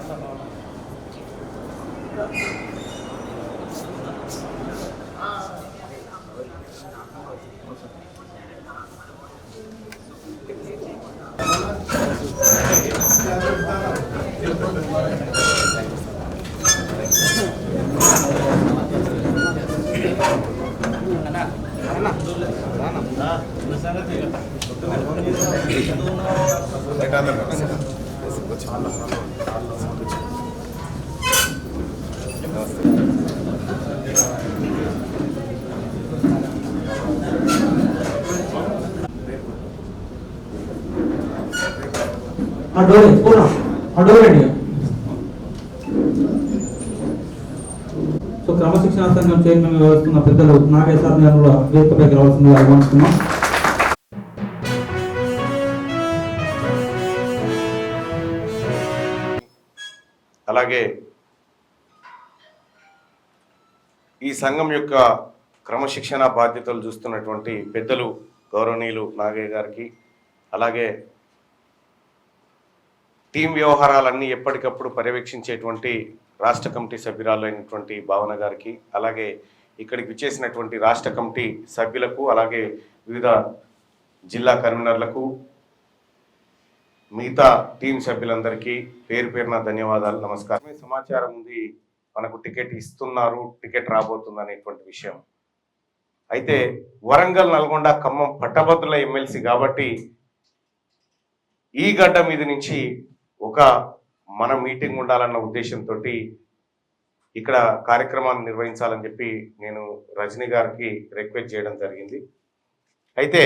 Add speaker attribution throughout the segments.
Speaker 1: So క్రమశిక్షణ సంఘం chairman వ్యవహరిస్తున్న పెద్దలు నాగేశ్వర గారు కూడా వేదికపైకి రావాల్సిందిగా ఆహ్వానిస్తున్నాం.
Speaker 2: అలాగే ఈ సంఘం యొక్క క్రమశిక్షణ బాధ్యతలు చూస్తున్నటువంటి పెద్దలు గౌరవనీయులు నాగయ్య గారికి, అలాగే టీం వ్యవహారాలన్నీ ఎప్పటికప్పుడు పర్యవేక్షించేటువంటి రాష్ట్ర కమిటీ సభ్యురాలైనటువంటి భావన గారికి, అలాగే ఇక్కడికి విచ్చేసినటువంటి రాష్ట్ర కమిటీ సభ్యులకు, అలాగే వివిధ జిల్లా కన్వీనర్లకు, మిగతా టీం సభ్యులందరికీ పేరు పేరున ధన్యవాదాలు, నమస్కారం. సమాచారం ఉంది మనకు టికెట్ ఇస్తున్నారు, టికెట్ రాబోతుంది అనేటువంటి విషయం. అయితే వరంగల్, నల్గొండ, ఖమ్మం పట్టభద్రుల ఎమ్మెల్సీ కాబట్టి ఈ గడ్డ మీద నుంచి ఒక మన మీటింగ్ ఉండాలన్న ఉద్దేశంతో ఇక్కడ కార్యక్రమాన్ని నిర్వహించాలని చెప్పి నేను రజనీ గారికి రిక్వెస్ట్ చేయడం జరిగింది. అయితే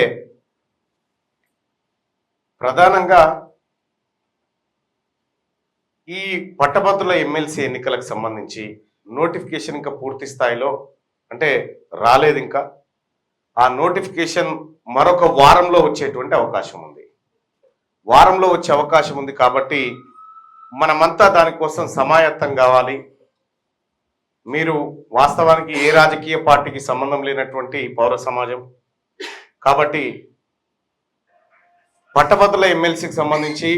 Speaker 2: ప్రధానంగా ఈ పట్టభద్రుల ఎమ్మెల్సీ ఎన్నికలకు సంబంధించి నోటిఫికేషన్ ఇంకా పూర్తి స్థాయిలో అంటే రాలేదు. ఇంకా ఆ నోటిఫికేషన్ మరొక వారంలో వచ్చేటువంటి అవకాశం ఉంది. వారంలో వచ్చే అవకాశం ఉంది కాబట్టి మనమంతా దానికోసం సమాయత్తం కావాలి. మీరు వాస్తవానికి ఏ రాజకీయ పార్టీకి సంబంధం లేనటువంటి పౌర సమాజం కాబట్టి పట్టభద్రుల ఎమ్మెల్సీకి సంబంధించి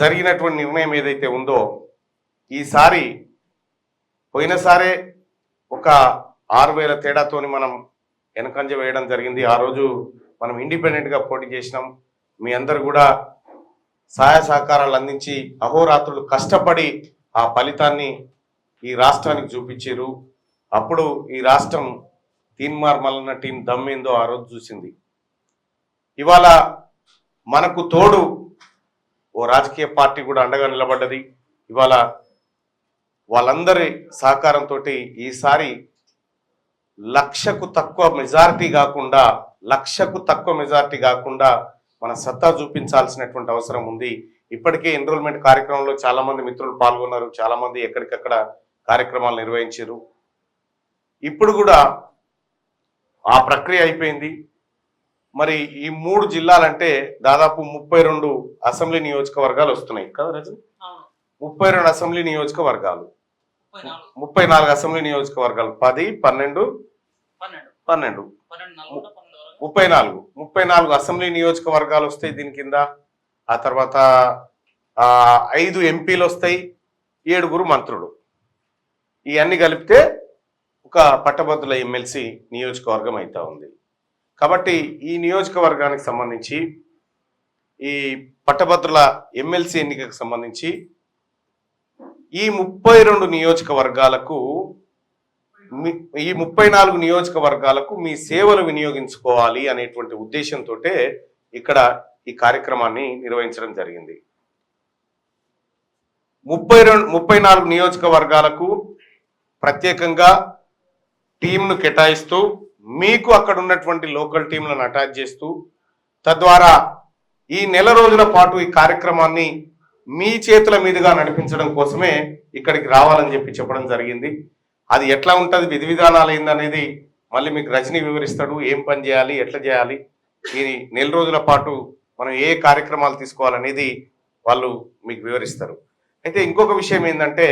Speaker 2: జరిగినటువంటి నిర్ణయం ఏదైతే ఉందో ఈసారి పోయినసారే ఒక 6,000 తేడాతోని మనం వెనకంజ వేయడం జరిగింది. ఆ రోజు మనం ఇండిపెండెంట్గా పోటీ చేసినాం. మీ అందరు కూడా సహాయ సహకారాలు అందించి అహోరాత్రులు కష్టపడి ఆ ఫలితాన్ని ఈ రాష్ట్రానికి చూపించారు. అప్పుడు ఈ రాష్ట్రం తీన్మార్ మల్లన్న టీం దమ్మేందో ఆ రోజు చూసింది. ఇవాళ మనకు తోడు ఓ రాజకీయ పార్టీ కూడా అండగా నిలబడ్డది. ఇవాళ వాళ్ళందరి సహకారంతో ఈసారి లక్షకు తక్కువ మెజారిటీ కాకుండా మన సత్తా చూపించాల్సినటువంటి అవసరం ఉంది. ఇప్పటికే ఎన్రోల్మెంట్ కార్యక్రమంలో చాలా మంది మిత్రులు పాల్గొన్నారు, చాలా మంది ఎక్కడికక్కడ కార్యక్రమాలు నిర్వహించారు. ఇప్పుడు కూడా ఆ ప్రక్రియ అయిపోయింది. మరి ఈ 3 జిల్లాలంటే దాదాపు 32 అసెంబ్లీ నియోజకవర్గాలు వస్తున్నాయి కదా రజని? 32 అసెంబ్లీ నియోజకవర్గాలు, 34 అసెంబ్లీ నియోజకవర్గాలు, 10, 12, 34 అసెంబ్లీ నియోజకవర్గాలు వస్తాయి దీని కింద. ఆ తర్వాత 5 ఎంపీలు వస్తాయి, 7 మంత్రులు. ఇవన్నీ కలిపితే ఒక పట్టభద్రుల ఎమ్మెల్సీ నియోజకవర్గం అవుతా ఉంది. కాబట్టి ఈ నియోజకవర్గానికి సంబంధించి ఈ పట్టభద్రుల ఎమ్మెల్సీ ఎన్నికకు సంబంధించి ఈ 32 నియోజకవర్గాలకు ఈ 34 నియోజకవర్గాలకు మీ సేవలు వినియోగించుకోవాలి అనేటువంటి ఉద్దేశంతో ఇక్కడ ఈ కార్యక్రమాన్ని నిర్వహించడం జరిగింది. 34 నియోజకవర్గాలకు ప్రత్యేకంగా టీంను కేటాయిస్తూ మీకు అక్కడ ఉన్నటువంటి లోకల్ టీంలను అటాచ్ చేస్తూ తద్వారా ఈ నెల రోజుల పాటు ఈ కార్యక్రమాన్ని మీ చేతుల మీదుగా నడిపించడం కోసమే ఇక్కడికి రావాలని చెప్పడం జరిగింది. అది ఎట్లా ఉంటుంది, విధి విధానాలు ఏందనేది మళ్ళీ మీకు రజనీ వివరిస్తాడు. ఏం పని చేయాలి, ఎట్లా చేయాలి, ఈ నెల రోజుల పాటు మనం ఏ కార్యక్రమాలు తీసుకోవాలనేది వాళ్ళు మీకు వివరిస్తారు. అయితే ఇంకొక విషయం ఏంటంటే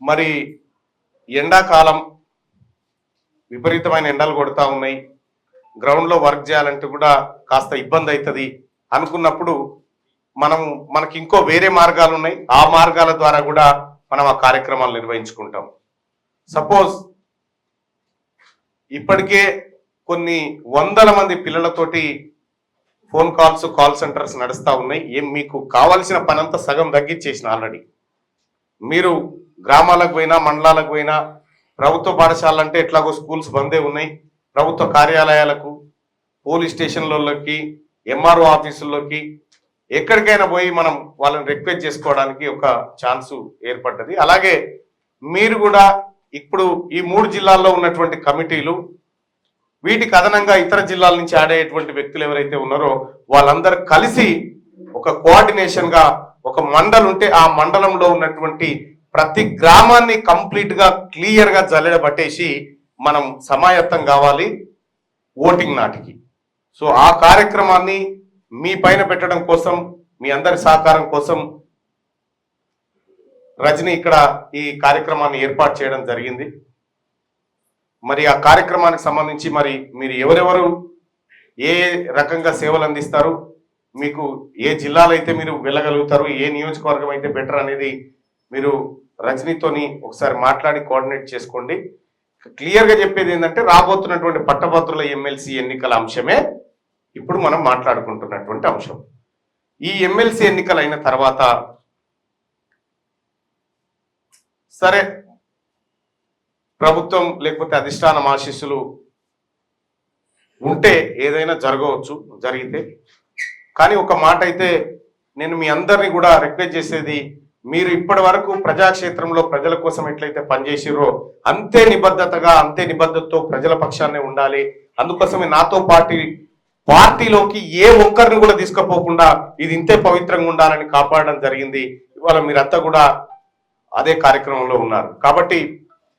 Speaker 2: మరి ఎండాకాలం విపరీతమైన ఎండలు కొడతా ఉన్నాయి. గ్రౌండ్లో వర్క్ చేయాలంటే కూడా కాస్త ఇబ్బంది అవుతుంది. అనుకున్నప్పుడు మనకి ఇంకో వేరే మార్గాలు ఉన్నాయి. ఆ మార్గాల ద్వారా కూడా మనం ఆ కార్యక్రమాలు నిర్వహించుకుంటాం. సపోజ్ ఇప్పటికే కొన్ని వందల మంది పిల్లలతోటి ఫోన్ కాల్స్, కాల్ సెంటర్స్ నడుస్తూ ఉన్నాయి. మీకు కావాల్సిన పనంతా సగం తగ్గించేసిన ఆల్రెడీ. మీరు గ్రామాలకు పోయినా, మండలాలకు పోయినా, ప్రభుత్వ పాఠశాలలు అంటే ఎట్లాగో స్కూల్స్ బందే ఉన్నాయి. ప్రభుత్వ కార్యాలయాలకు, పోలీస్ స్టేషన్లలోకి, ఎంఆర్ఓ ఆఫీసుల్లోకి ఎక్కడికైనా పోయి మనం వాళ్ళని రిక్వెస్ట్ చేసుకోవడానికి ఒక ఛాన్సు ఏర్పడ్డది. అలాగే మీరు కూడా ఇప్పుడు ఈ 3 జిల్లాల్లో ఉన్నటువంటి కమిటీలు, వీటికి అదనంగా ఇతర జిల్లాల నుంచి ఆడేటువంటి వ్యక్తులు ఎవరైతే ఉన్నారో వాళ్ళందరూ కలిసి ఒక కోఆర్డినేషన్ గా ఒక మండలం ఉంటే ఆ మండలంలో ఉన్నటువంటి ప్రతి గ్రామాన్ని కంప్లీట్ గా క్లియర్ గా జల్లెడ పట్టేసి మనం సమాయత్తం కావాలి ఓటింగ్ నాటికి. సో ఆ కార్యక్రమాన్ని మీ పైన పెట్టడం కోసం, మీ అందరి సహకారం కోసం రజని ఇక్కడ ఈ కార్యక్రమాన్ని ఏర్పాటు చేయడం జరిగింది. మరి ఆ కార్యక్రమానికి సంబంధించి మరి మీరు ఎవరెవరు ఏ రకంగా సేవలు అందిస్తారు, మీకు ఏ జిల్లాలో అయితే మీరు వెళ్ళగలుగుతారు, ఏ నియోజకవర్గం అయితే బెటర్ అనేది మీరు రజనీతోని ఒకసారి మాట్లాడి కోఆర్డినేట్ చేసుకోండి. క్లియర్గా చెప్పేది ఏంటంటే రాబోతున్నటువంటి పట్టభద్రుల ఎమ్మెల్సీ ఎన్నికల అంశమే ఇప్పుడు మనం మాట్లాడుకుంటున్నటువంటి అంశం. ఈ ఎమ్మెల్సీ ఎన్నికలు అయిన తర్వాత సరే ప్రభుత్వం లేకపోతే అధిష్టానం ఆశీస్సులు ఉంటే ఏదైనా జరగవచ్చు, జరిగితే. కానీ ఒక మాట అయితే నేను మీ అందరినీ కూడా రిక్వెస్ట్ చేసేది, మీరు ఇప్పటి వరకు ప్రజాక్షేత్రంలో ప్రజల కోసం ఎట్లయితే పనిచేసిరో అంతే నిబద్ధతతో ప్రజల పక్షాన్నే ఉండాలి. అందుకోసమే నాతో పార్టీలోకి ఏ ఒక్కరిని కూడా తీసుకుపోకుండా ఇది ఇంతే పవిత్రంగా ఉండాలని కాపాడడం జరిగింది. ఇవాళ మీరంతా కూడా అదే కార్యక్రమంలో ఉన్నారు. కాబట్టి